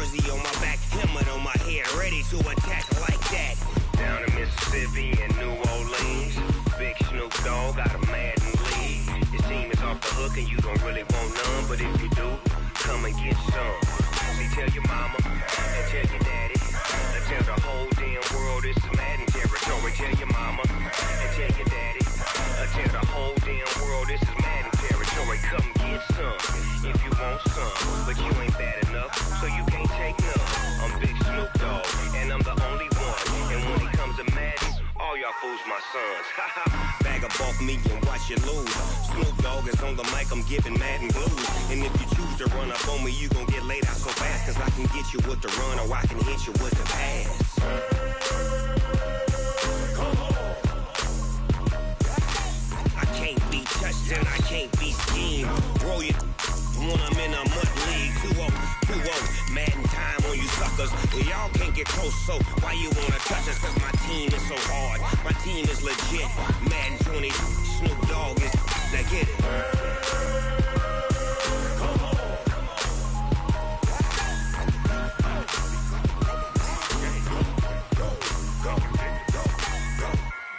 jersey on my back, helmet on my head, ready to attack like that. Down in Mississippi and New Orleans, Big Snoop Dogg got a Madden league. His team is off the hook and you don't really want none, but if you do, come and get some. See, tell your mama and tell your daddy, and tell the whole damn world it's Madden territory. Tell your mama and tell your daddy, and tell the whole damn world this is Madden territory. Come get some if you want some, but you ain't bad enough, so you can't take none. I'm Big Snoop Dogg, and I'm the only one. And when it comes to Madden, all y'all fools my sons. Bag of bulk me and watch you lose. Snoop Dogg is on the mic, I'm giving Madden blues. And if you choose to run up on me, you gon' get laid out so fast, cause I can get you with the run or I can hit you with the pass. I can't be touched and I can't be schemed. Roll you when I'm in a mud league. 2-0, Madden time on you suckers. Y'all can't get close, so why you wanna touch us? Cause my team is so hard, my team is legit. Madden 20, Snoop Dogg is, now get it.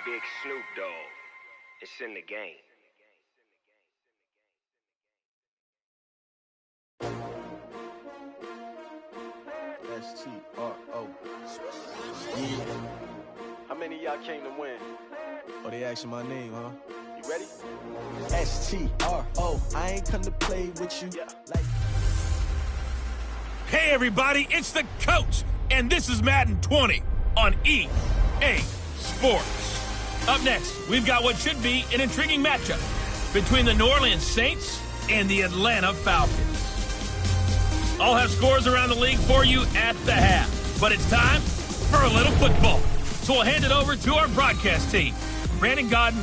Big Snoop Dogg, it's in the game. S-T-R-O. Yeah. How many of y'all came to win? Oh, they asking my name, huh? You ready? S-T-R-O. I ain't come to play with you. Yeah. Like. Hey, everybody, it's the coach, and this is Madden 20 on EA Sports. Up next, we've got what should be an intriguing matchup between the New Orleans Saints and the Atlanta Falcons. I'll have scores around the league for you at the half, but it's time for a little football. So we'll hand it over to our broadcast team, Brandon Godden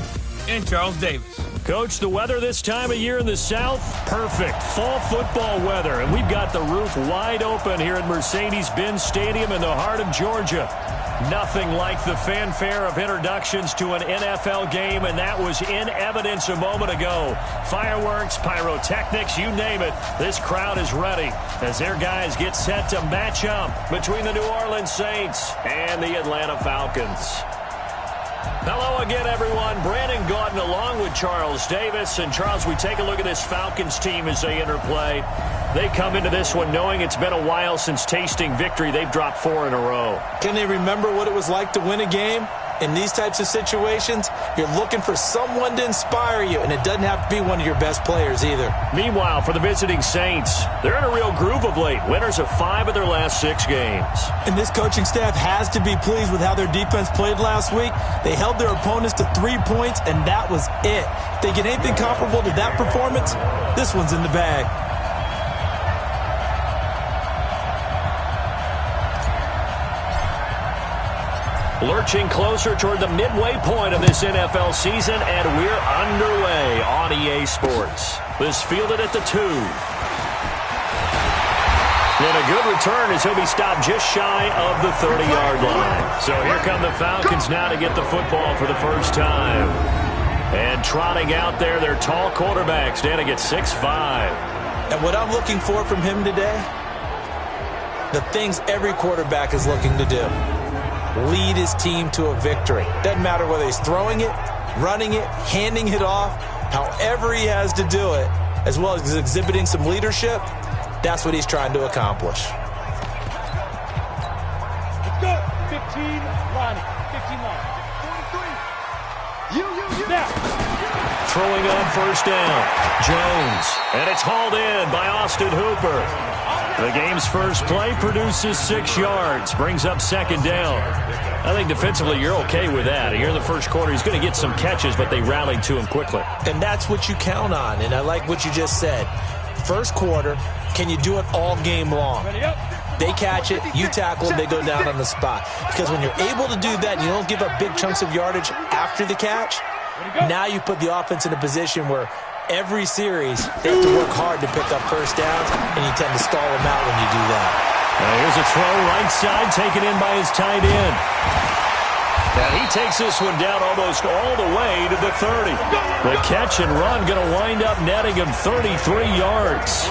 and Charles Davis. Coach, the weather this time of year in the South, perfect. Fall football weather, and we've got the roof wide open here at Mercedes-Benz Stadium in the heart of Georgia. Nothing like the fanfare of introductions to an NFL game, and that was in evidence a moment ago. Fireworks, pyrotechnics, you name it. This crowd is ready as their guys get set to match up between the New Orleans Saints and the Atlanta Falcons. Hello again, everyone. Brandon Gaudin along with Charles Davis. And, Charles, we take a look at this Falcons team as they interplay. They come into this one knowing it's been a while since tasting victory. They've dropped 4 in a row. Can they remember what it was like to win a game? In these types of situations, you're looking for someone to inspire you, and it doesn't have to be one of your best players either. Meanwhile, for the visiting Saints, they're in a real groove of late. Winners of 5 of their last 6 games. And this coaching staff has to be pleased with how their defense played last week. They held their opponents to 3 points, and that was it. If they get anything comparable to that performance, this one's in the bag. Lurching closer toward the midway point of this NFL season, and we're underway on EA Sports. This fielded at the 2. And a good return as he'll be stopped just shy of the 30-yard line. So here come the Falcons now to get the football for the first time. And trotting out there, their tall quarterback standing at 6'5". And what I'm looking for from him today, the things every quarterback is looking to do. Lead his team to a victory. Doesn't matter whether he's throwing it, running it, handing it off, however he has to do it, as well as exhibiting some leadership, that's what he's trying to accomplish. Let's go. 15, Ronnie. 15 line. 43. You. Now. Throwing on first down. Jones. And it's hauled in by Austin Hooper. The game's first play produces 6 yards, brings up second down. I think defensively you're okay with that. Here in the first quarter, he's going to get some catches, but they rallied to him quickly. And that's what you count on, and I like what you just said. First quarter, can you do it all game long? They catch it, you tackle them, they go down on the spot. Because when you're able to do that and you don't give up big chunks of yardage after the catch, now you put the offense in a position where every series, they have to work hard to pick up first downs, and you tend to stall them out when you do that. Here's a throw right side taken in by his tight end. And he takes this one down almost all the way to the 30. The catch and run going to wind up netting him 33 yards.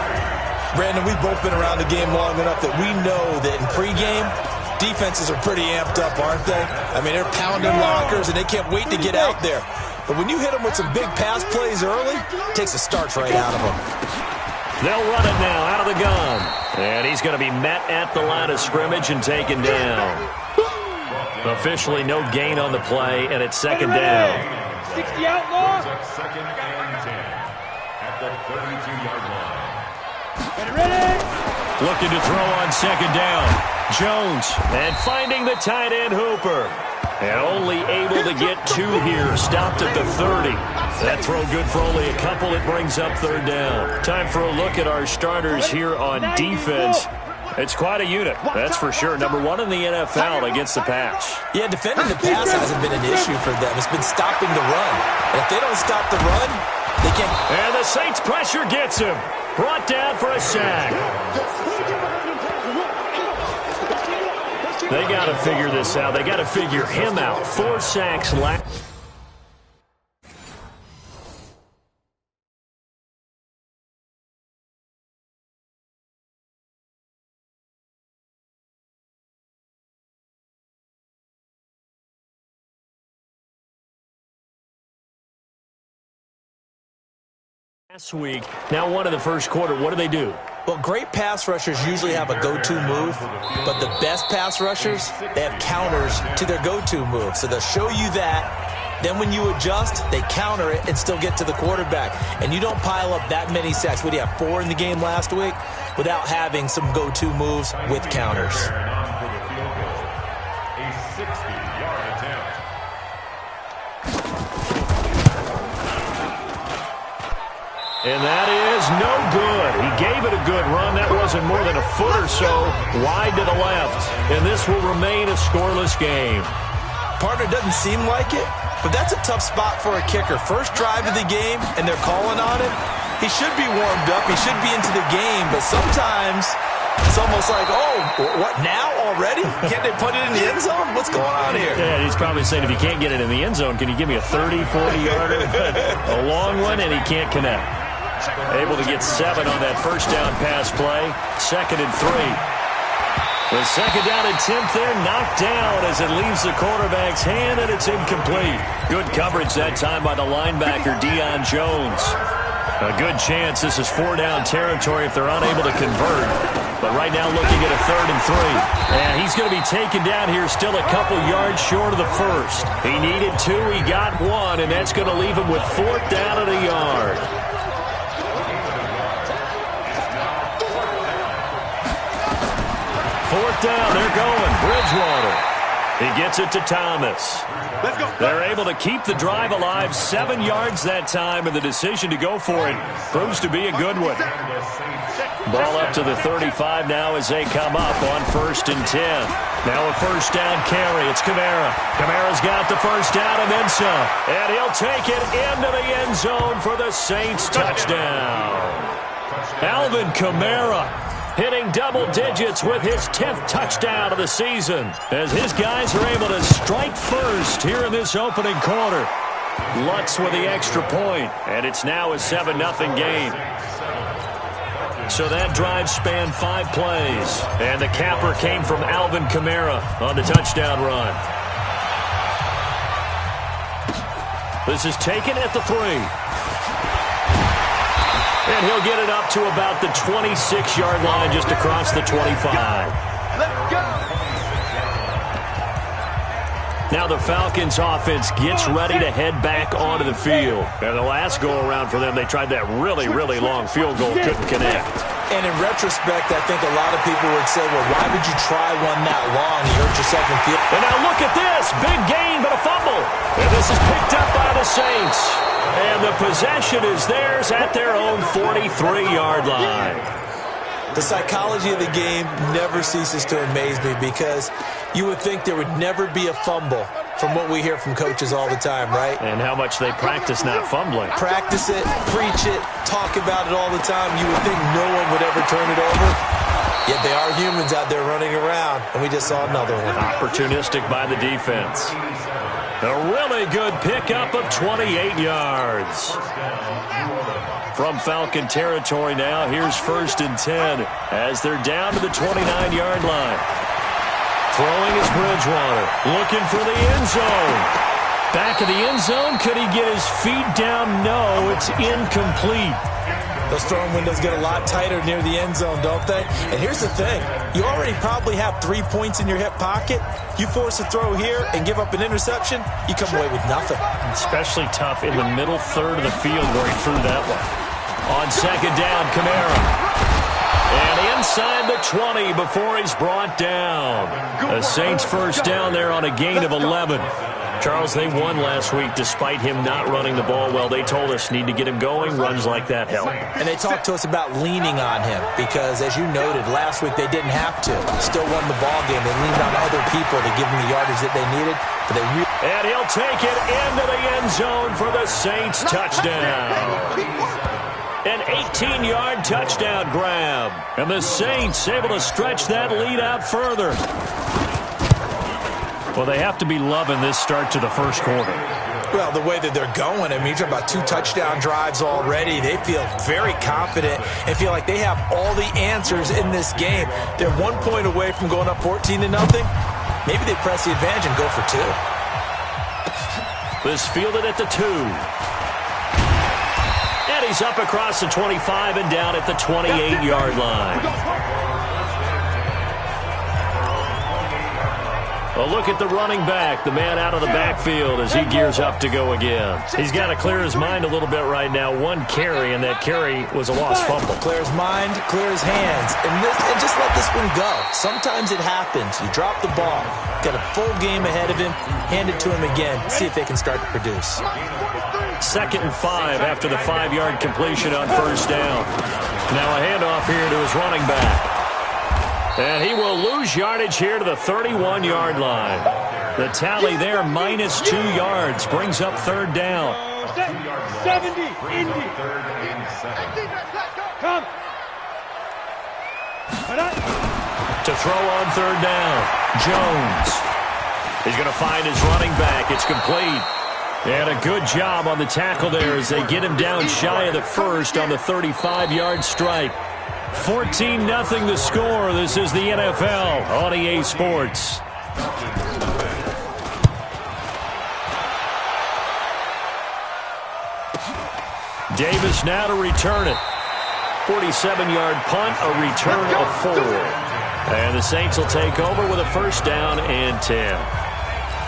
Brandon, we've both been around the game long enough that we know that in pregame, defenses are pretty amped up, aren't they? I mean, they're pounding lockers, and they can't wait to get out there. But when you hit them with some big pass plays early, it takes the starch right out of them. They'll run it now out of the gun. And he's going to be met at the line of scrimmage and taken down. Officially no gain on the play, and it's second down. 60 outlaw. Second and 10 at the 32-yard line. Ready? Looking to throw on second down. Jones, and finding the tight end Hooper. And only able to get 2 here. Stopped at the 30. That throw good for only a couple. It brings up third down. Time for a look at our starters here on defense. It's quite a unit, that's for sure. Number 1 in the NFL against the pass. Yeah, defending the pass hasn't been an issue for them. It's been stopping the run. And if they don't stop the run, they can't. And the Saints pressure gets him. Brought down for a sack. They got to figure this out. They got to figure him out. 4 sacks last. Last week, now one in the first quarter. What do? Well, great pass rushers usually have a go-to move, but the best pass rushers, they have counters to their go-to move. So they'll show you that. Then when you adjust, they counter it and still get to the quarterback. And you don't pile up that many sacks. What do you have, 4 in the game last week? Without having some go-to moves with counters. A 60-yard attempt. And that is no good. He gave it a good run. That wasn't more than a foot or so wide to the left. And this will remain a scoreless game. Partner, doesn't seem like it, but that's a tough spot for a kicker. First drive of the game, and they're calling on him. He should be warmed up. He should be into the game, but sometimes it's almost like, oh, what, now already? Can't they put it in the end zone? What's going on here? Yeah, he's probably saying, if you can't get it in the end zone, can you give me a 30, 40-yarder? A long one, and he can't connect. Able to get 7 on that first down pass play. 2nd and 3. The second down attempt there knocked down as it leaves the quarterback's hand, and it's incomplete. Good coverage that time by the linebacker, Deion Jones. A good chance this is 4-down territory if they're unable to convert. But right now looking at a 3rd and 3. And he's going to be taken down here still a couple yards short of the first. He needed 2, he got 1, and that's going to leave him with 4th down at a yard. 4th down, they're going. Bridgewater. He gets it to Thomas. Let's go. They're able to keep the drive alive. 7 yards that time, and the decision to go for it proves to be a good one. Ball up to the 35 now as they come up on 1st and 10. Now a first down carry. It's Kamara. Kamara's got the first down and then some. And he'll take it into the end zone for the Saints touchdown. Alvin Kamara hitting double digits with his 10th touchdown of the season as his guys are able to strike first here in this opening quarter. Lutz with the extra point, and it's now a 7-0 game. So that drive spanned 5 plays, and the capper came from Alvin Kamara on the touchdown run. This is taken at the 3. And he'll get it up to about the 26-yard line just across the 25. Let's go. Now the Falcons offense gets ready to head back onto the field. And the last go-around for them, they tried that really, really long field goal, couldn't connect. And in retrospect, I think a lot of people would say, well, why would you try one that long? You hurt yourself in field. And now look at this. Big gain, but a fumble. And this is picked up by the Saints. And the possession is theirs at their own 43-yard line. The psychology of the game never ceases to amaze me because you would think there would never be a fumble from what we hear from coaches all the time, right? And how much they practice not fumbling. Practice it, preach it, talk about it all the time. You would think no one would ever turn it over. Yet they are humans out there running around, and we just saw another one. Opportunistic by the defense. A really good pickup of 28 yards. From Falcon territory now, here's 1st and 10 as they're down to the 29-yard line. Throwing is Bridgewater, looking for the end zone. Back of the end zone, could he get his feet down? No, it's incomplete. Those throwing windows get a lot tighter near the end zone, don't they? And here's the thing. You already probably have 3 points in your hip pocket. You force a throw here and give up an interception, you come away with nothing. Especially tough in the middle third of the field where he threw that one. On 2nd down, Kamara. And inside the 20 before he's brought down. The Saints 1st down there on a gain of 11. Charles, they won last week despite him not running the ball well. They told us need to get him going. Runs like that help. And they talked to us about leaning on him because, as you noted, last week they didn't have to. Still won the ball game. They leaned on other people to give them the yardage that they needed. But and he'll take it into the end zone for the Saints touchdown. An 18-yard touchdown grab. And the Saints able to stretch that lead out further. Well, they have to be loving this start to the first quarter. Well, the way that they're going, I mean, you're talking about 2 touchdown drives already. They feel very confident and feel like they have all the answers in this game. They're 1 point away from going up 14-0. Maybe they press the advantage and go for 2. This fielded at the 2. And he's up across the 25 and down at the 28-yard line. A look at the running back, the man out of the backfield as he gears up to go again. He's got to clear his mind a little bit right now. 1 carry, and that carry was a lost fumble. Clear his mind, clear his hands, and just let this one go. Sometimes it happens. You drop the ball, got a full game ahead of him, hand it to him again, see if they can start to produce. 2nd and 5 after the 5-yard completion on 1st down. Now a handoff here to his running back. And he will lose yardage here to the 31-yard line. The tally there, -2 yards, brings up 3rd down. 70, Indy. Come. To throw on 3rd down, Jones. He's going to find his running back. It's complete. And a good job on the tackle there as they get him down shy of the first on the 35-yard strike. 14-0 the score. This is the NFL on EA Sports. Davis now to return it. 47-yard punt, a return of 4. And the Saints will take over with a 1st down and 10.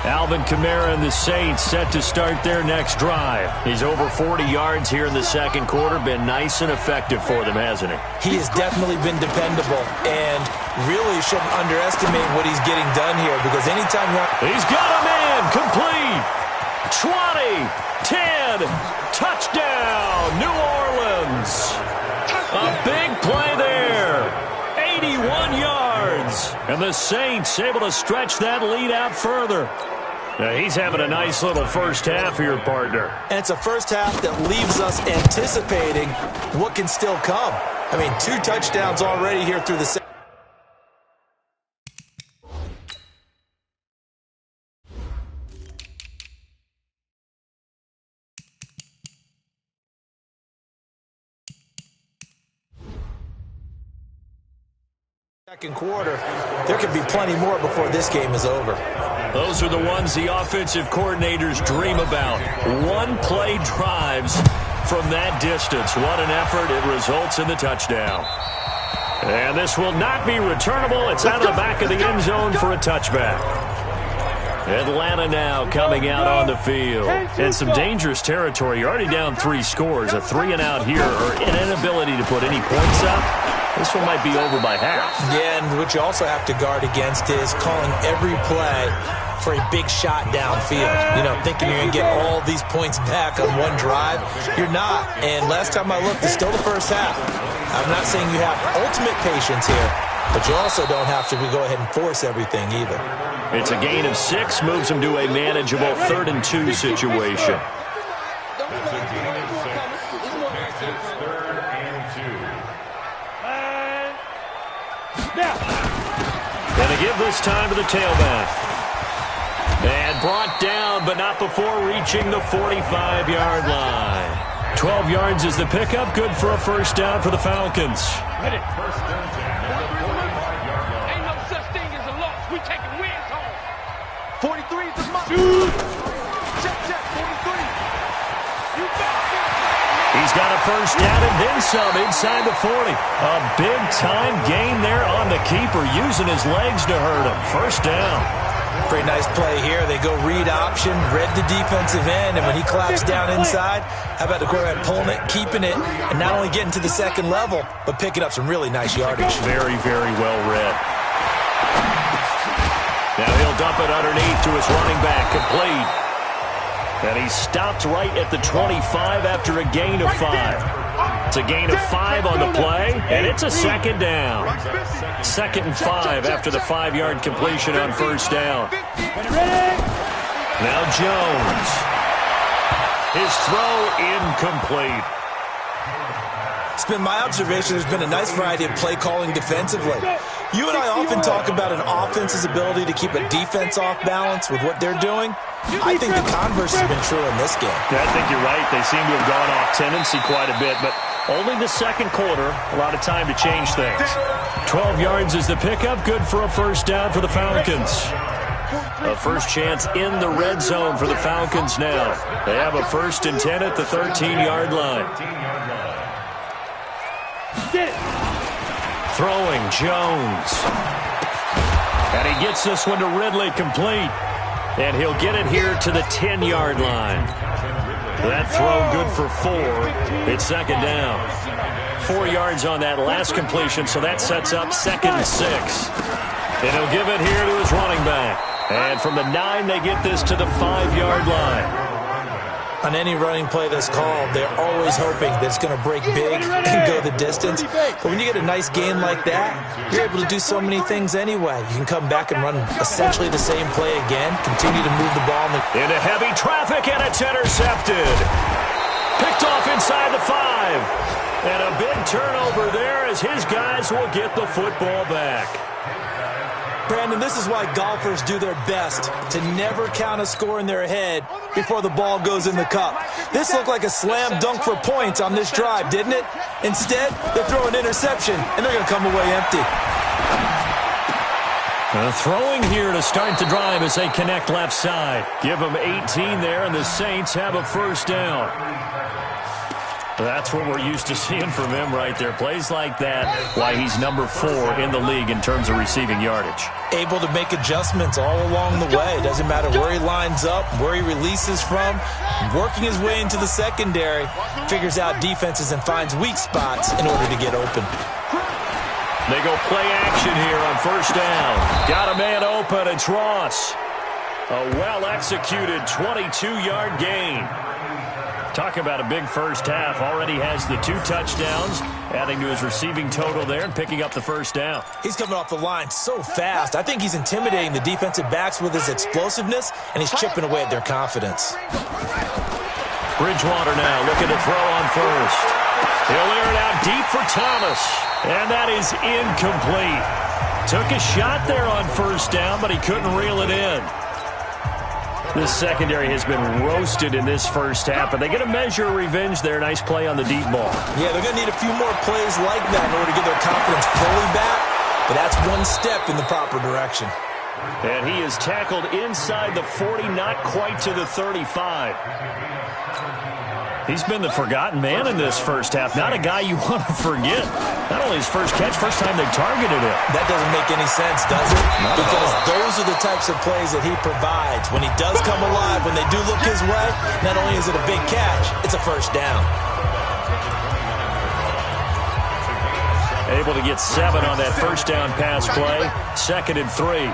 Alvin Kamara and the Saints set to start their next drive. He's over 40 yards here in the 2nd quarter. Been nice and effective for them, hasn't he? He has definitely been dependable and really shouldn't underestimate what he's getting done here because anytime he's got a man complete. 20, 10, touchdown, New Orleans. A big play there. 81 yards. And the Saints able to stretch that lead out further. Now he's having a nice little first half here, partner. And it's a first half that leaves us anticipating what can still come. I mean, 2 touchdowns already here through the second. Second quarter, there could be plenty more before this game is over. Those are the ones the offensive coordinators dream about. 1-play drives from that distance. What an effort. It results in the touchdown. And this will not be returnable. It's out of the back of the end zone for a touchback. Atlanta now coming out on the field. And some dangerous territory. You're already down 3 scores. A 3-and-out here or an inability to put any points up. This one might be over by half. Yeah, and what you also have to guard against is calling every play for a big shot downfield. You know, thinking you're going to get all these points back on one drive. You're not. And last time I looked, it's still the first half. I'm not saying you have ultimate patience here, but you also don't have to go ahead and force everything either. It's a gain of 6, moves them to a manageable 3rd and 2 situation. That's a gain of 6. It's 3rd and 2. Now. Going to give this time to the tailback. And brought down down, but not before reaching the 45-yard line. 12 yards is the pickup. Good for a first down for the Falcons. Hit it. First down at the 45-yard line. Ain't no such thing as a loss. We taking wins home. 43 is the mark. Check, 43. You got it. He's got a first down and then some inside the 40. A big-time gain there on the keeper, using his legs to hurt him. First down. Pretty nice play here. They go read option, read the defensive end, and when he claps down inside, how about the quarterback pulling it, keeping it, and not only getting to the second level, but picking up some really nice yardage. Very, very well read. Now he'll dump it underneath to his running back, complete. And he stopped right at the 25 after a gain of 5. It's a gain of 5 on the play, and it's a second down. 2nd and 5 after the 5-yard completion on first down. Now Jones. His throw incomplete. It's been my observation there's been a nice variety of play calling defensively. You and I often talk about an offense's ability to keep a defense off balance with what they're doing. I think the converse has been true in this game. Yeah, I think you're right. They seem to have gone off tendency quite a bit, but only the second quarter, a lot of time to change things. 12 yards is the pickup. Good for a first down for the Falcons. A first chance in the red zone for the Falcons now. They have a 1st and 10 at the 13-yard line. Throwing Jones. And he gets this one to Ridley, complete. And he'll get it here to the 10-yard line. That throw good for 4. It's second down. 4 yards on that last completion, so that sets up 2nd and 6. And he'll give it here to his running back. And from the 9, they get this to the 5-yard line. On any running play that's called, they're always hoping that it's going to break big and go the distance. But when you get a nice gain like that, you're able to do so many things anyway. You can come back and run essentially the same play again, continue to move the ball. Into heavy traffic, and it's intercepted. Picked off inside the 5. And a big turnover there as his guys will get the football back. Brandon, this is why golfers do their best to never count a score in their head before the ball goes in the cup. This looked like a slam dunk for points on this drive, didn't it? Instead, they throw an interception, and they're going to come away empty. Throwing here to start the drive as they connect left side. Give them 18 there, and the Saints have a first down. That's what we're used to seeing from him right there. Plays like that, why he's number 4 in the league in terms of receiving yardage. Able to make adjustments all along the way. Doesn't matter where he lines up, where he releases from. Working his way into the secondary, figures out defenses and finds weak spots in order to get open. They go play action here on first down. Got a man open, it's Ross. A well-executed 22-yard gain. Talk about a big first half. Already has the 2 touchdowns, adding to his receiving total there and picking up the first down. He's coming off the line so fast. I think he's intimidating the defensive backs with his explosiveness, and he's chipping away at their confidence. Bridgewater now looking to throw on first. He'll air it out deep for Thomas, and that is incomplete. Took a shot there on first down, but he couldn't reel it in. This secondary has been roasted in this first half, but they get a measure of revenge there. Nice play on the deep ball. Yeah, they're going to need a few more plays like that in order to get their confidence fully back, but that's one step in the proper direction. And he is tackled inside the 40, not quite to the 35. He's been the forgotten man in this first half. Not a guy you want to forget. Not only his first catch, first time they targeted him. That doesn't make any sense, does it? Because those are the types of plays that he provides. When he does come alive, when they do look his way, not only is it a big catch, it's a first down. Able to get 7 on that first down pass play. 2nd and 3.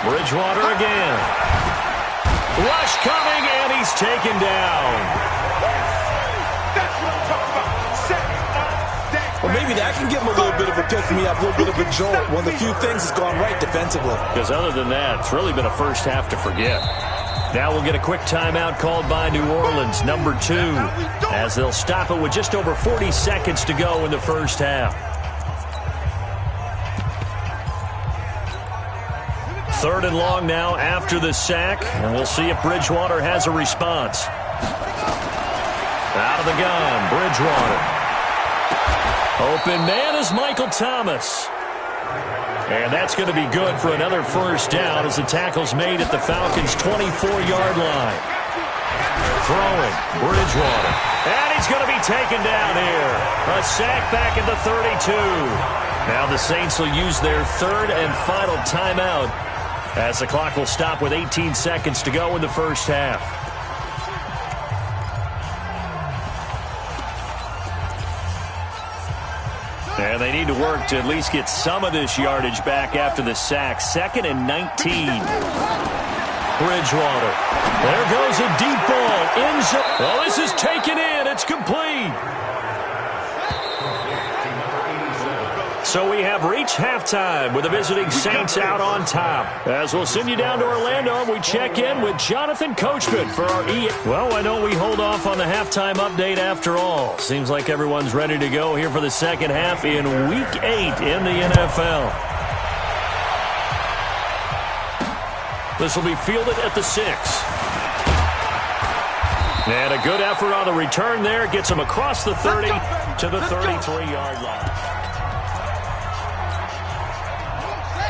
Bridgewater again. Rush coming, and he's taken down. Well, maybe that can give him a little bit of a pick-me-up, a little bit of a jolt. One of the few things that's gone right defensively. Because other than that, it's really been a first half to forget. Now we'll get a quick timeout called by New Orleans, number 2, as they'll stop it with just over 40 seconds to go in the first half. 3rd and long now after the sack, and we'll see if Bridgewater has a response. Out of the gun, Bridgewater. Open man is Michael Thomas. And that's going to be good for another first down as the tackle's made at the Falcons' 24-yard line. Throwing, Bridgewater. And he's going to be taken down here. A sack back at the 32. Now the Saints will use their 3rd and final timeout as the clock will stop with 18 seconds to go in the first half. And they need to work to at least get some of this yardage back after the sack. 2nd and 19. Bridgewater. There goes a deep ball. Oh, this is taken in. It's complete. So we have reached halftime with the visiting Saints out on top. As we'll send you down to Orlando, we check in with Jonathan Coachman for our Well, I know we hold off on the halftime update after all. Seems like everyone's ready to go here for the second half in Week 8 in the NFL. This will be fielded at the 6. And a good effort on the return there. Gets him across the 30 to the 33-yard line.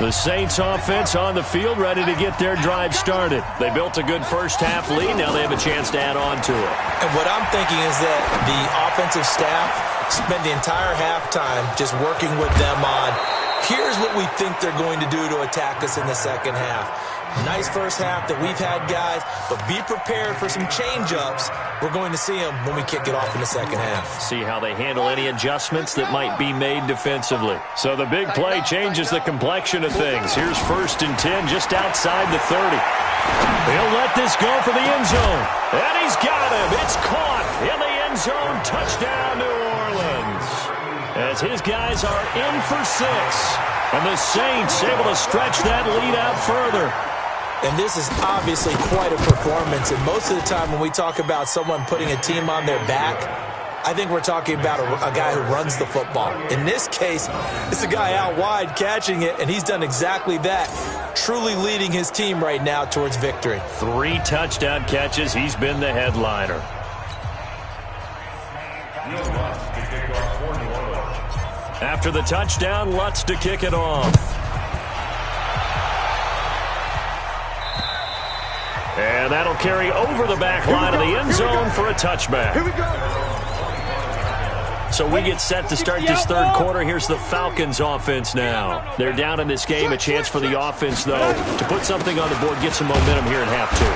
The Saints offense on the field, ready to get their drive started. They built a good first-half lead. Now they have a chance to add on to it. And what I'm thinking is that the offensive staff spent the entire halftime just working with them on, here's what we think they're going to do to attack us in the second half. Nice first half that we've had, guys, but be prepared for some change-ups. We're going to see them when we kick it off in the second half. See how they handle any adjustments that might be made defensively. So the big play changes the complexion of things. Here's 1st and 10 just outside the 30. He'll let this go for the end zone. And he's got him. It's caught in the end zone. Touchdown, New Orleans. As his guys are in for 6. And the Saints able to stretch that lead out further. And this is obviously quite a performance. And most of the time when we talk about someone putting a team on their back, I think we're talking about a guy who runs the football. In this case, it's a guy out wide catching it, and he's done exactly that, truly leading his team right now towards victory. 3 touchdown catches. He's been the headliner. After the touchdown, Lutz to kick it off. And that'll carry over the back line of the end zone for a touchback. Here we go. So we get set to start this 3rd quarter. Here's the Falcons offense now. They're down in this game. A chance for the offense, though, to put something on the board, get some momentum here in half 2.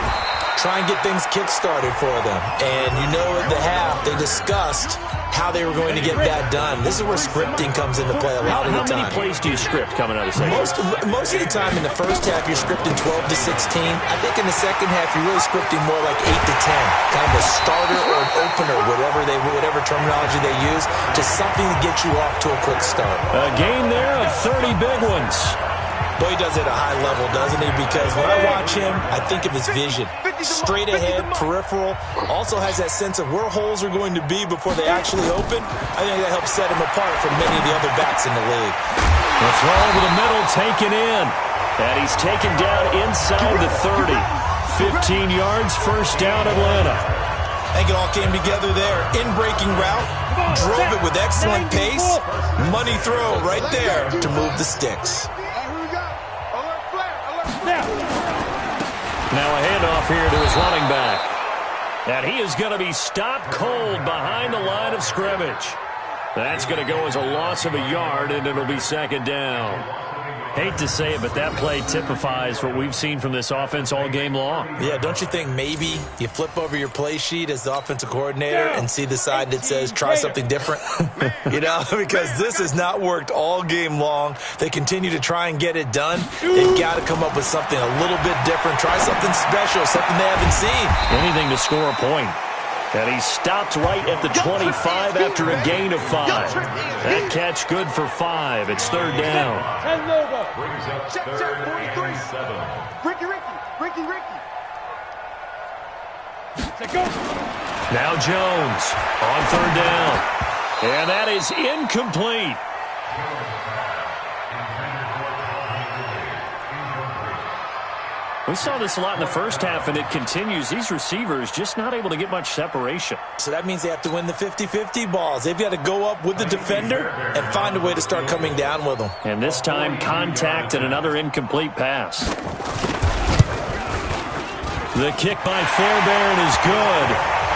Try and get things kick-started for them. And you know at the half, they discussed how they were going to get that done. This is where scripting comes into play a lot of the time. How many plays do you script coming out of the second? Most of the time in the first half, you're scripting 12 to 16. I think in the second half, you're really scripting more like 8 to 10. Kind of a starter or an opener, whatever terminology they use, just something to get you off to a quick start. A game there of 30 big ones. Boy, he does it at a high level, doesn't he? Because when I watch him, I think of his vision. Straight ahead, peripheral. Also has that sense of where holes are going to be before they actually open. I think that helps set him apart from many of the other backs in the league. The throw over the middle taken in. And he's taken down inside the 30. 15 yards, first down Atlanta. I think it all came together there. In-breaking route, drove it with excellent pace. Money throw right there to move the sticks. Now a handoff here to his running back. And he is going to be stopped cold behind the line of scrimmage. That's going to go as a loss of a yard, and it'll be 2nd down. Hate to say it, but that play typifies what we've seen from this offense all game long. Yeah, don't you think maybe you flip over your play sheet as the offensive coordinator and see the side that says try something different? You know, because this has not worked all game long. They continue to try and get it done. They've got to come up with something a little bit different. Try something special, something they haven't seen. Anything to score a point. And he stopped right at the 25 after a gain of 5. That catch good for 5. It's 3rd down. Brings up 3rd and 7. Ricky. Now Jones on 3rd down. And that is incomplete. We saw this a lot in the first half, and it continues. These receivers just not able to get much separation. So that means they have to win the 50-50 balls. They've got to go up with the defender and find a way to start coming down with them. And this time, contact and another incomplete pass. The kick by Fairbairn is good.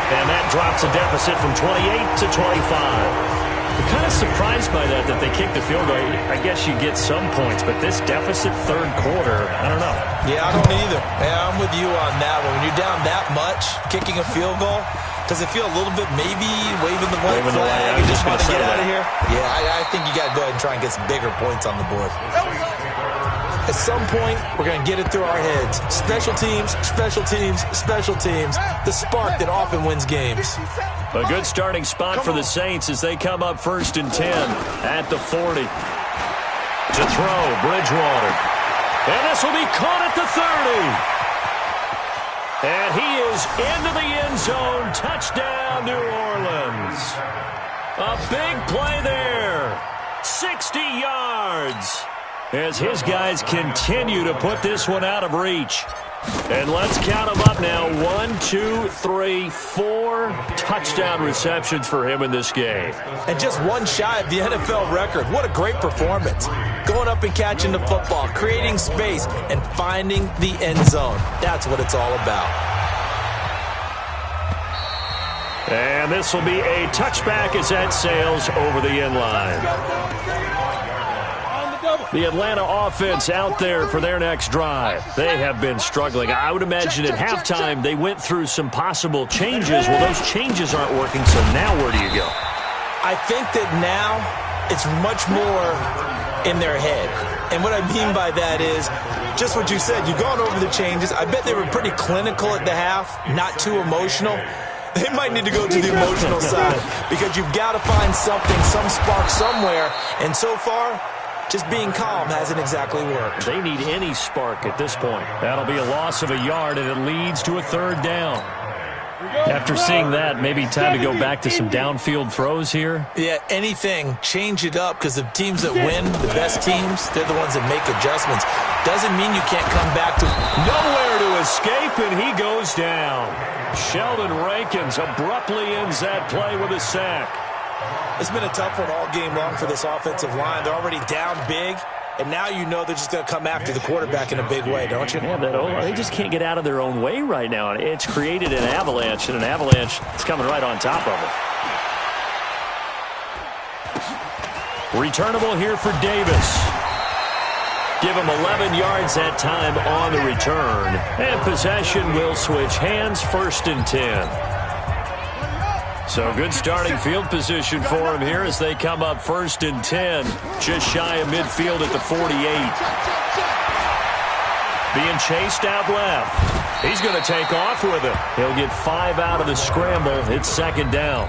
And that drops a deficit from 28 to 25. I'm kind of surprised by that they kicked the field goal. I guess you get some points, but this deficit third quarter, I don't know. Yeah, I don't either. Yeah, I'm with you on that one. When you're down that much, kicking a field goal, does it feel a little bit maybe waving the white flag and just want to get out of here? Yeah, I think you got to go ahead and try and get some bigger points on the board. At some point, we're going to get it through our heads. Special teams, special teams, special teams. The spark that often wins games. A good starting spot for the Saints as they come up 1st and 10 at the 40. To throw, Bridgewater. And this will be caught at the 30. And he is into the end zone. Touchdown, New Orleans. A big play there. 60 yards. As his guys continue to put this one out of reach. And let's count them up now. 1, 2, 3, 4 touchdown receptions for him in this game. And just one shy of the NFL record. What a great performance. Going up and catching the football, creating space, and finding the end zone. That's what it's all about. And this will be a touchback as that sails over the end line. The Atlanta offense out there for their next drive. They have been struggling. I would imagine at halftime they went through some possible changes. Well, those changes aren't working, so now where do you go? I think that now it's much more in their head. And what I mean by that is just what you said. You've gone over the changes. I bet they were pretty clinical at the half, not too emotional. They might need to go to the emotional side because you've got to find something, some spark somewhere. And so far, just being calm hasn't exactly worked. They need any spark at this point. That'll be a loss of a yard, and it leads to a 3rd down. After seeing that, maybe time to go back to some downfield throws here. Yeah, anything. Change it up because the teams that win, the best teams, they're the ones that make adjustments. Doesn't mean you can't come back to nowhere to escape, and he goes down. Sheldon Rankins abruptly ends that play with a sack. It's been a tough one all game long for this offensive line. They're already down big, and now you know they're just going to come after the quarterback in a big way, don't you? Yeah, they just can't get out of their own way right now. It's created an avalanche, and an avalanche is coming right on top of it. Returnable here for Davis. Give him 11 yards that time on the return. And possession will switch hands, 1st and 10. So good starting field position for him here as they come up 1st and 10. Just shy of midfield at the 48. Being chased out left. He's going to take off with it. He'll get 5 out of the scramble. It's 2nd down.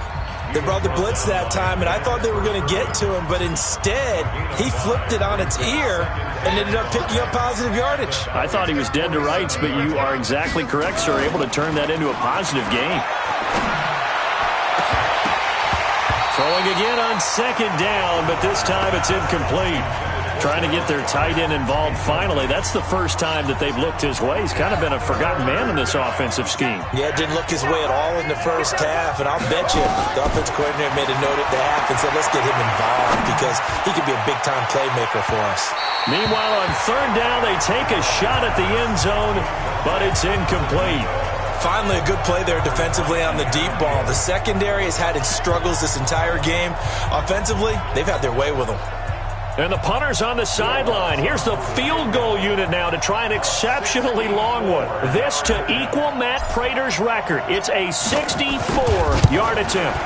They brought the blitz that time, and I thought they were going to get to him, but instead he flipped it on its ear and ended up picking up positive yardage. I thought he was dead to rights, but you are exactly correct, sir. Able to turn that into a positive gain. Throwing again on 2nd down, but this time it's incomplete. Trying to get their tight end involved finally. That's the first time that they've looked his way. He's kind of been a forgotten man in this offensive scheme. Yeah, didn't look his way at all in the first half, and I'll bet you the offensive coordinator made a note at the half and said, let's get him involved because he could be a big-time playmaker for us. Meanwhile, on 3rd down, they take a shot at the end zone, but it's incomplete. Finally, a good play there defensively on the deep ball. The secondary has had its struggles this entire game. Offensively, they've had their way with them. And the punter's on the sideline. Here's the field goal unit now to try an exceptionally long one. This to equal Matt Prater's record. It's a 64-yard attempt.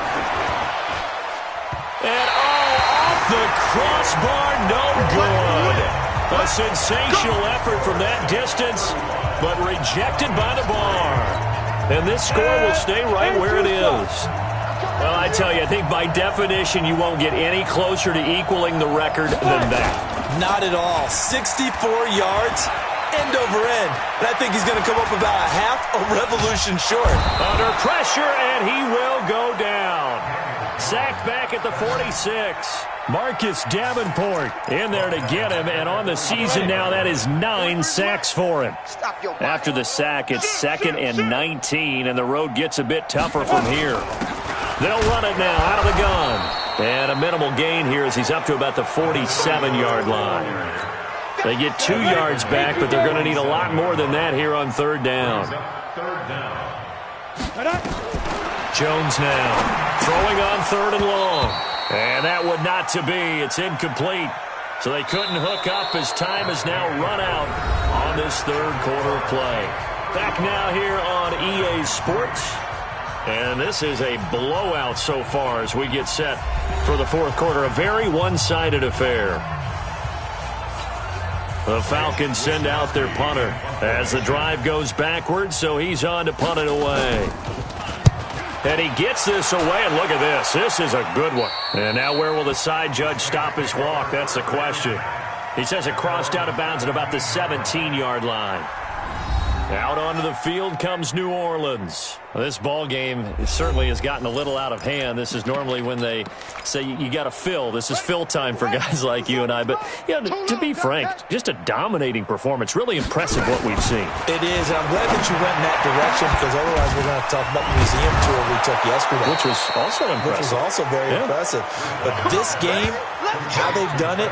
And off the crossbar, no good. A sensational effort from that distance, but rejected by the bar. And this score will stay right where it is. Well, I tell you, I think by definition you won't get any closer to equaling the record than that. Not at all. 64 yards, end over end. And I think he's going to come up about a half a revolution short. Under pressure, and he will go down. Sacked back at the 46. Marcus Davenport in there to get him, and on the season now, that is 9 sacks for him. After the sack, it's 2nd and 19, and the road gets a bit tougher from here. They'll run it now out of the gun. And a minimal gain here as he's up to about the 47-yard line. They get 2 yards back, but they're going to need a lot more than that here on 3rd down. Jones now throwing on 3rd and long. And that would not to be. It's incomplete. So they couldn't hook up as time is now run out on this 3rd quarter play. Back now here on EA Sports. And this is a blowout so far as we get set for the 4th quarter. A very one-sided affair. The Falcons send out their punter as the drive goes backwards, so he's on to punt it away. And he gets this away, and look at this. This is a good one. And now where will the side judge stop his walk? That's the question. He says it crossed out of bounds at about the 17-yard line. Out onto the field comes New Orleans. Well, this ball game certainly has gotten a little out of hand. This is normally when they say you got to fill. This is fill time for guys like you and I. But, you know, to be frank, just a dominating performance. Really impressive what we've seen. It is, and I'm glad that you went in that direction because otherwise we're going to talk about the museum tour we took yesterday. Which was also impressive. Which was also very impressive. But this game, how they've done it,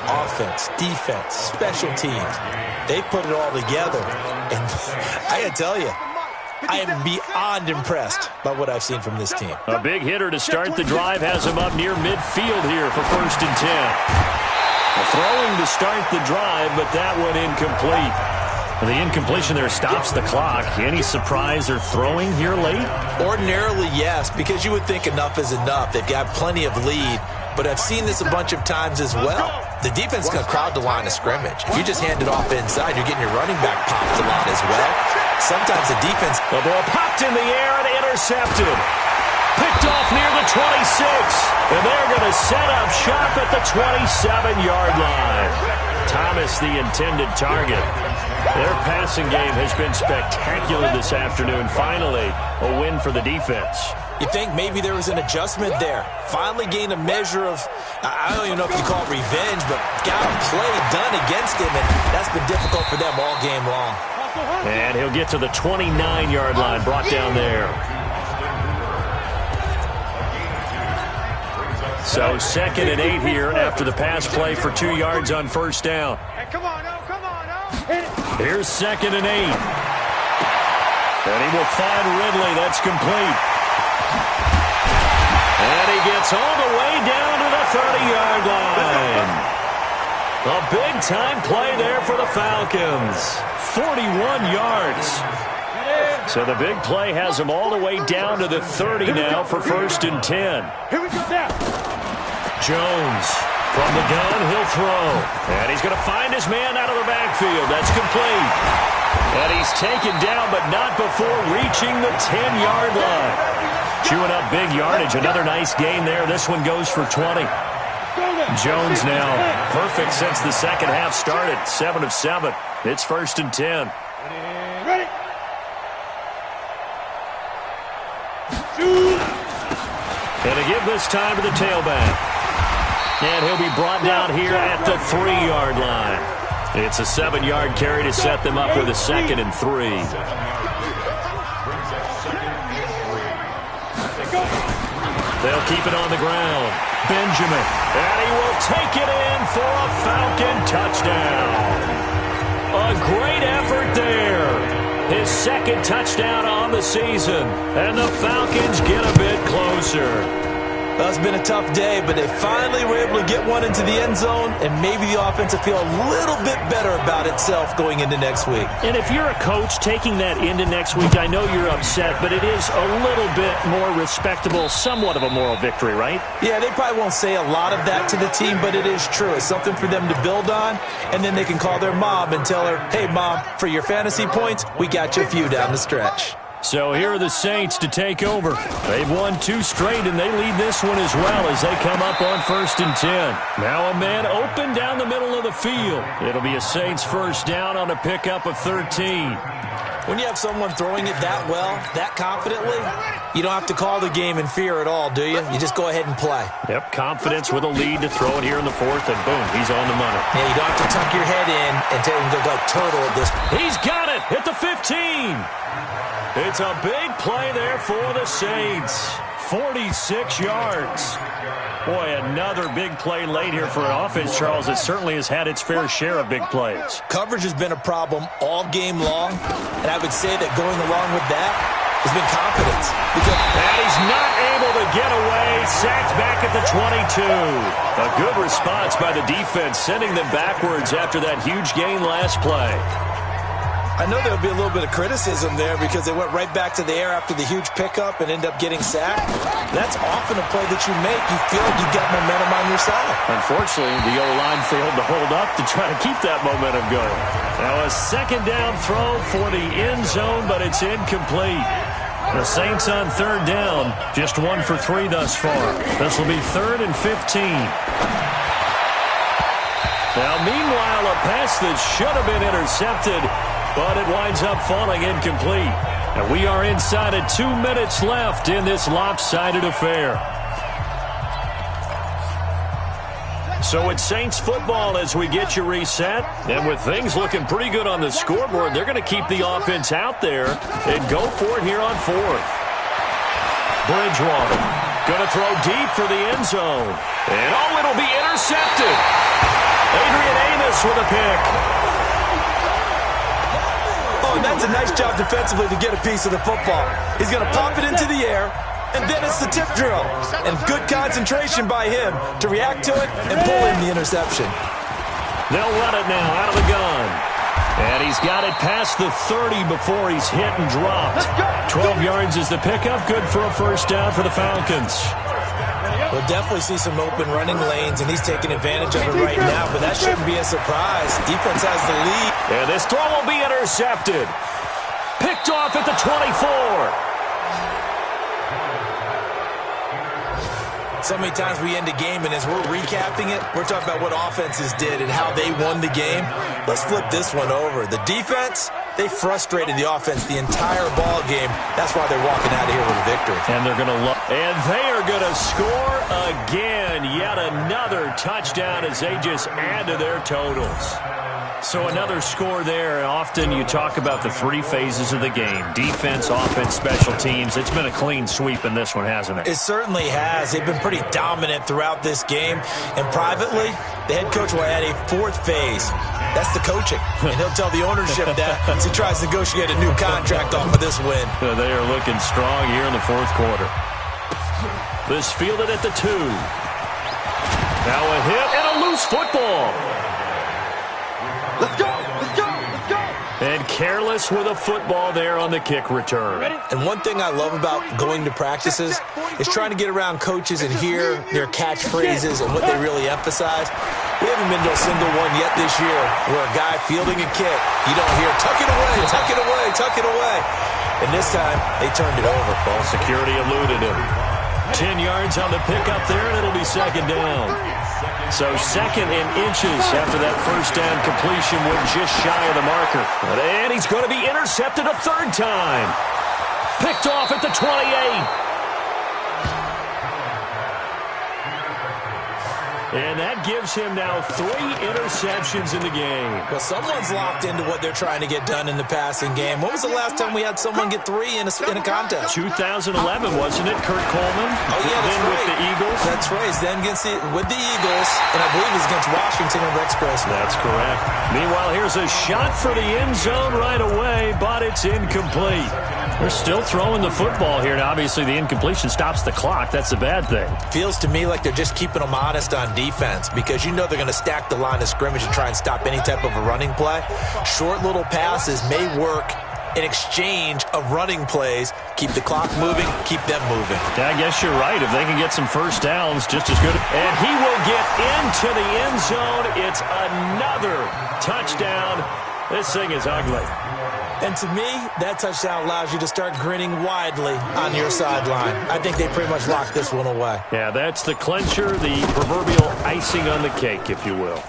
offense, defense, special teams, they put it all together. And I got to tell you, I am beyond impressed by what I've seen from this team. A big hitter to start the drive has him up near midfield here for 1st and 10. A throwing to start the drive, but that one incomplete. The incompletion there stops the clock. Any surprise they're throwing here late? Ordinarily, yes, because you would think enough is enough. They've got plenty of lead, but I've seen this a bunch of times as well. The defense is going to crowd the line of scrimmage. If you just hand it off inside, you're getting your running back popped a lot as well. Sometimes the defense... The ball popped in the air and intercepted. Picked off near the 26. And they're going to set up shop at the 27-yard line. Thomas, the intended target. Their passing game has been spectacular this afternoon. Finally, a win for the defense. You think maybe there was an adjustment there. Finally gained a measure of, I don't even know if you call it revenge, but got a play done against him, and that's been difficult for them all game long. And he'll get to the 29-yard line, brought down there. So 2nd and 8 here after the pass play for 2 yards on 1st down. Hey, come on, oh. Here's 2nd and 8. And he will find Ridley. That's complete. And he gets all the way down to the 30-yard line. A big-time play there for the Falcons. 41 yards. So the big play has him all the way down to the 30 now for 1st and 10. Here we go now. Jones from the gun, he'll throw. And he's going to find his man out of the backfield. That's complete. And he's taken down, but not before reaching the 10-yard line. Chewing up big yardage. Another nice gain there. This one goes for 20. Jones now perfect since the second half started. 7 of 7. It's 1st and 10. Ready. And to give this time to the tailback. And he'll be brought down here at the 3-yard line. It's a 7-yard carry to set them up with a 2nd and 3. They'll keep it on the ground. Benjamin. And he will take it in for a Falcon touchdown. A great effort there. His 2nd touchdown on the season. And the Falcons get a bit closer. Well, it's been a tough day, but they finally were able to get one into the end zone, and maybe the offense will feel a little bit better about itself going into next week. And if you're a coach taking that into next week, I know you're upset, but it is a little bit more respectable, somewhat of a moral victory, right? Yeah, they probably won't say a lot of that to the team, but it is true. It's something for them to build on, and then they can call their mom and tell her, hey, Mom, for your fantasy points, we got you a few down the stretch. So here are the Saints to take over. They've won 2 straight, and they lead this one as well as they come up on 1st and 10. Now a man open down the middle of the field. It'll be a Saints 1st down on a pickup of 13. When you have someone throwing it that well, that confidently, you don't have to call the game in fear at all, do you? You just go ahead and play. Yep, confidence with a lead to throw it here in the fourth, and boom, he's on the money. Yeah, you don't have to tuck your head in and take him to like turtle at this point. He's got it at the 15. It's a big play there for the Saints. 46 yards. Boy, another big play late here for an offense, Charles, that certainly has had its fair share of big plays. Coverage has been a problem all game long, and I would say that going along with that has been confidence. And he's not able to get away. Sacked back at the 22. A good response by the defense, sending them backwards after that huge gain last play. I know there'll be a little bit of criticism there because they went right back to the air after the huge pickup and end up getting sacked. That's often a play that you make. You feel like you've got momentum on your side. Unfortunately, the O-line failed to hold up to try to keep that momentum going. Now a second down throw for the end zone, but it's incomplete. The Saints on third down, just 1 for 3 thus far. This will be 3rd and 15. Now, meanwhile, a pass that should have been intercepted, but it winds up falling incomplete. And we are inside of 2 minutes left in this lopsided affair. So it's Saints football as we get you reset. And with things looking pretty good on the scoreboard, they're going to keep the offense out there and go for it here on 4th. Bridgewater going to throw deep for the end zone. And oh, it'll be intercepted. Adrian Amos with a pick. Oh, and that's a nice job defensively to get a piece of the football. He's going to pop it into the air, and then it's the tip drill. And good concentration by him to react to it and pull in the interception. They'll run it now out of the gun. And he's got it past the 30 before he's hit and dropped. 12 yards is the pickup. Good for a first down for the Falcons. We'll definitely see some open running lanes, and he's taking advantage of it right now, but that shouldn't be a surprise. Defense has the lead. And this throw will be intercepted. Picked off at the 24. So many times we end a game, and as we're recapping it, we're talking about what offenses did and how they won the game. Let's flip this one over. The defense, they frustrated the offense the entire ball game. That's why they're walking out of here with a victory. And they're going to and they are going to score again. Yet another touchdown as they just add to their totals. So another score there. Often you talk about the 3 phases of the game. Defense, offense, special teams. It's been a clean sweep in this one, hasn't it? It certainly has. They've been pretty dominant throughout this game. And privately, the head coach will add a 4th phase. That's the coaching. And he'll tell the ownership that as he tries to negotiate a new contract off of this win. They are looking strong here in the 4th quarter. This fielded at the 2. Now a hit and a loose football. Let's go! Let's go! Let's go! And careless with a football there on the kick return. And one thing I love about going to practices is trying to get around coaches and hear their catchphrases and what they really emphasize. We haven't been to a single one yet this year where a guy fielding a kick, you don't hear, tuck it away, tuck it away, tuck it away. And this time, they turned it over. Ball security eluded him. 10 yards on the pickup there, and it'll be second down. So 2nd and inches after that first down completion, went just shy of the marker. And he's going to be intercepted a 3rd time. Picked off at the 28. And that gives him now 3 interceptions in the game. Well, someone's locked into what they're trying to get done in the passing game. When was the last time we had someone get 3 in a contest? 2011, wasn't it? Kurt Coleman? Oh, yeah, that's then right. with the Eagles? That's right. Then with the Eagles, and I believe it's against Washington and Rex Grossman. That's correct. Meanwhile, here's a shot for the end zone right away, but it's incomplete. They're still throwing the football here. Now, obviously, the incompletion stops the clock. That's the bad thing. Feels to me like they're just keeping them honest on defense because you know they're going to stack the line of scrimmage and try and stop any type of a running play. Short little passes may work in exchange of running plays. Keep the clock moving, keep them moving. Yeah, I guess you're right. If they can get some first downs, just as good. And he will get into the end zone. It's another touchdown. This thing is ugly. And to me, that touchdown allows you to start grinning widely on your sideline. I think they pretty much locked this one away. Yeah, that's the clincher, the proverbial icing on the cake, if you will.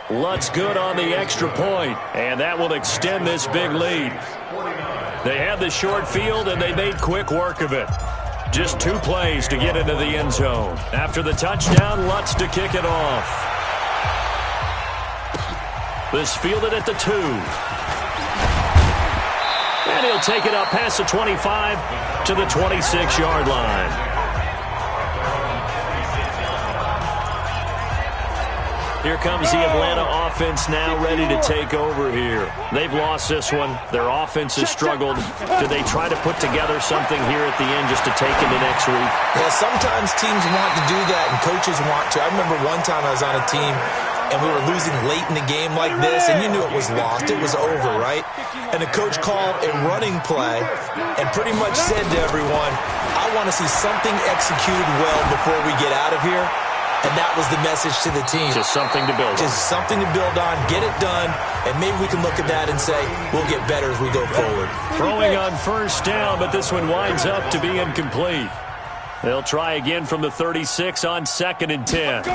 Lutz good on the extra point, and that will extend this big lead. They had the short field, and they made quick work of it. Just 2 plays to get into the end zone. After the touchdown, Lutz to kick it off. This fielded at the 2. And he'll take it up past the 25 to the 26-yard line. Here comes the Atlanta offense now ready to take over here. They've lost this one. Their offense has struggled. Do they try to put together something here at the end just to take into next week? Yeah, sometimes teams want to do that and coaches want to. I remember one time I was on a team and we were losing late in the game like this, and you knew it was lost. It was over, right? And the coach called a running play and pretty much said to everyone, I want to see something executed well before we get out of here. And that was the message to the team. Just something to build on. Just something to build on, get it done, and maybe we can look at that and say, we'll get better as we go forward. Throwing on first down, but this one winds up to be incomplete. They'll try again from the 36 on 2nd and 10.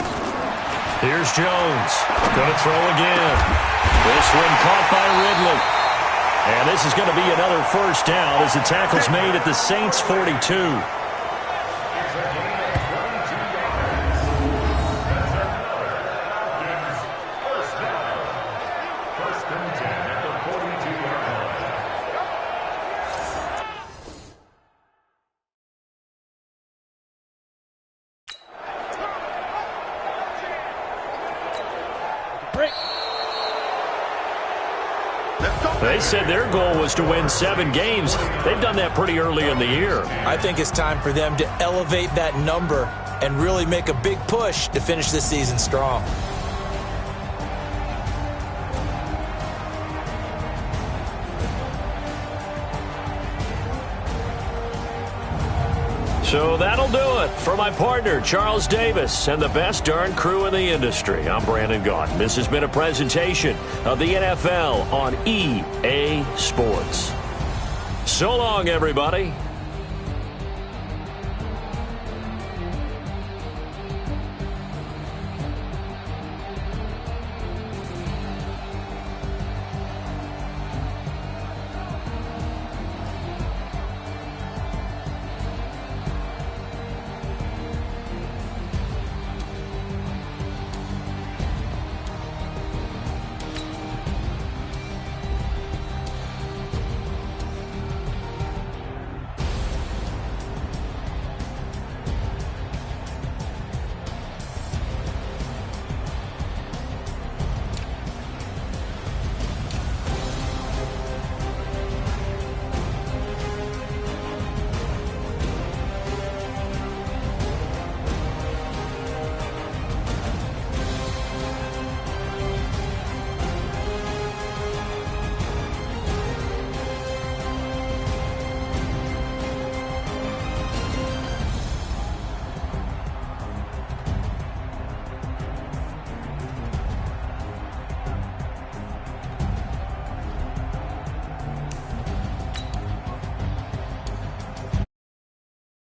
Here's Jones. Going to throw again. This one caught by Ridley. And this is going to be another first down as the tackle's made at the Saints' 42. They said their goal was to win 7 games. They've done that pretty early in the year. I think it's time for them to elevate that number and really make a big push to finish this season strong. So that'll do it for my partner, Charles Davis, and the best darn crew in the industry. I'm Brandon Gaudin. This has been a presentation of the NFL on EA Sports. So long, everybody.